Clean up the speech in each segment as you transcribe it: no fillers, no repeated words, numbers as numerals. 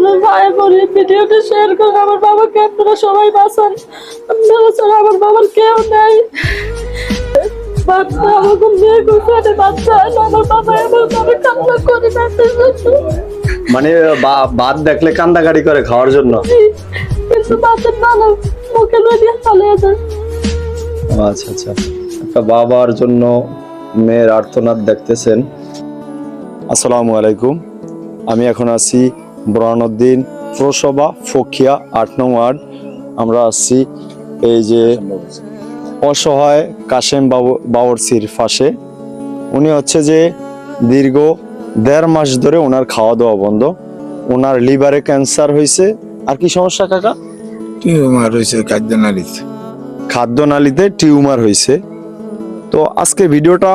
আপনার ভাই বলি ভিডিওটা শেয়ার করুন, আমার বাবাকে আপনারা সবাই বাঁচান। আপনারা ছাড়া আমার বাবার কেউ নেই। বাচ্চা আমাকে বিয়ে করতে বাচ্চা হলো, আমার বাবা এমন ভাবে কান্না করে কাঁদতেছে। মানে ভাত দেখলে কান্দাকাটি করে খাওয়ার জন্য। কিন্তু বাচ্চার নানা মুখে লইয়া পালিয়ে যায়। আচ্ছা আচ্ছা, একটা বাবার জন্য মেয়ের আর্তনাদ দেখতেছেন। আসসালামু আলাইকুম, আমি এখন আছি বুরহানুদ্দিন পৌরসভা ফকিয়া ৮ নং ওয়ার্ড। আমরা আসছি এই যে অসহায় কাশেম বাবরচির পাশে। উনি হচ্ছে যে দীর্ঘ ১.৫ মাস ধরে ওনার খাওয়া দাওয়া বন্ধ। ওনার লিভারে ক্যান্সার হয়েছে। আর কি সমস্যা কাকা? টিউমার হয়েছে খাদ্যনালীতে। খাদ্যনালীতে টিউমার হয়েছে। তো আজকে ভিডিওটা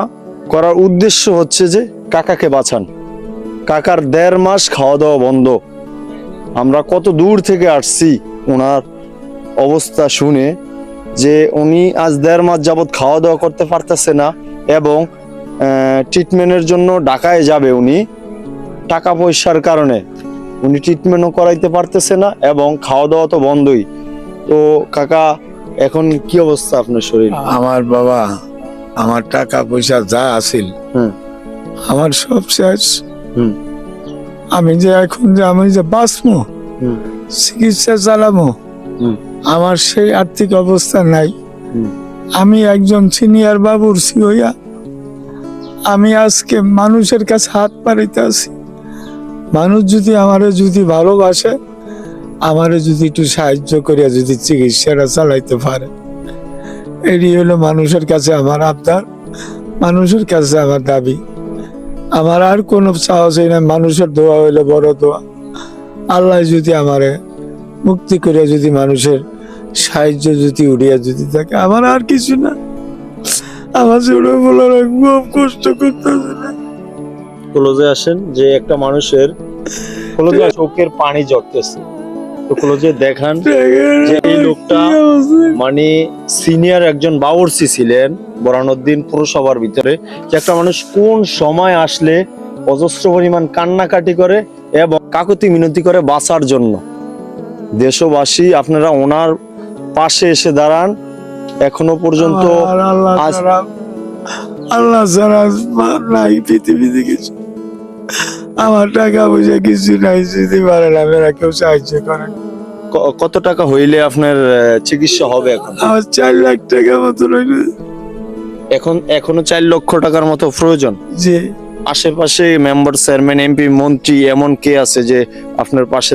করার উদ্দেশ্য হচ্ছে যে কাকাকে বাঁচান। কাকার ১.৫ মাস খাওয়া দাওয়া বন্ধ। আমরা কত দূর থেকে আসছি ওনার অবস্থা শুনে, যে উনি আজ ১.৫ মাস যাবৎ খাওয়া দাওয়া করতে পারতেছে না এবং ট্রিটমেন্টের জন্য ঢাকায় যাবে উনি। টাকা পয়সার কারণে উনি ট্রিটমেন্টও করাইতে পারতেছে না এবং খাওয়া দাওয়া তো বন্ধই। তো কাকা এখন কি অবস্থা আপনার শরীর? আমার বাবা, আমার টাকা পয়সা যা আছিল আমার সব শেষ। হুম। আমি যে এখন যে আমি যে বাঁচবো, হুম। চিকিৎসা চালাবো, হুম। আমার সেই আর্থিক অবস্থা নাই। হুম। আমি একজন সিনিয়র বাবুর্চি হইয়া আমি আজকে মানুষের কাছে হাত পাড়িতে আছি। মানুষ যদি আমারে যদি ভালোবাসে, আমারে যদি একটু সাহায্য করিয়া যদি চিকিৎসাটা চালাইতে পারে, এটি হলো মানুষের কাছে আমার আবদার, মানুষের কাছে আমার দাবি। আমার আর কোনো চাওয়া চাই না। মানুষের দোয়া হইলে বড় দোয়া। আল্লাহ যদি আমারে মুক্তি করিয়া যদি মানুষের সাহায্য যদি উড়িয়া যদি থাকে, আমার আর কিছু না। আমার ছোট বলার খুব কষ্ট করতেছে না। ক্লোজে আসেন, যে একটা মানুষের ক্লোজে চোখের পানি ঝরতেছে। তো ক্লোজে দেখান যে এই লোকটা মানে সিনিয়র একজন বাবুর্চি ছিলেন বুরহানুদ্দিন পৌরসভার ভিতরে। যে একটা মানুষ কোন সময় আসলে অজস্র পরিমাণ কান্নাকাটি করে এবং কাকুতি মিনতি করে বাঁচার জন্য। দেশবাসী আপনারা ওনার পাশে এসে দাঁড়ান। এখনো পর্যন্ত আল্লাহ ছাড়া নাই পৃথিবীতে কিছু। আমার টাকা পয়সা কিছু নাই, যদি পারে না মেয়েরা কেউ সাহায্য করেন। কত টাকা হইলে আপনার চিকিৎসা হবে? এখন আমার ৪ লাখ টাকা মতো রইল। এখনো ৪ লক্ষ টাকার মতো প্রয়োজন। জি। আশেপাশে মেম্বার, চেয়ারম্যান, এমপি, মন্ত্রী এমন কে আছে যে আপনার পাশে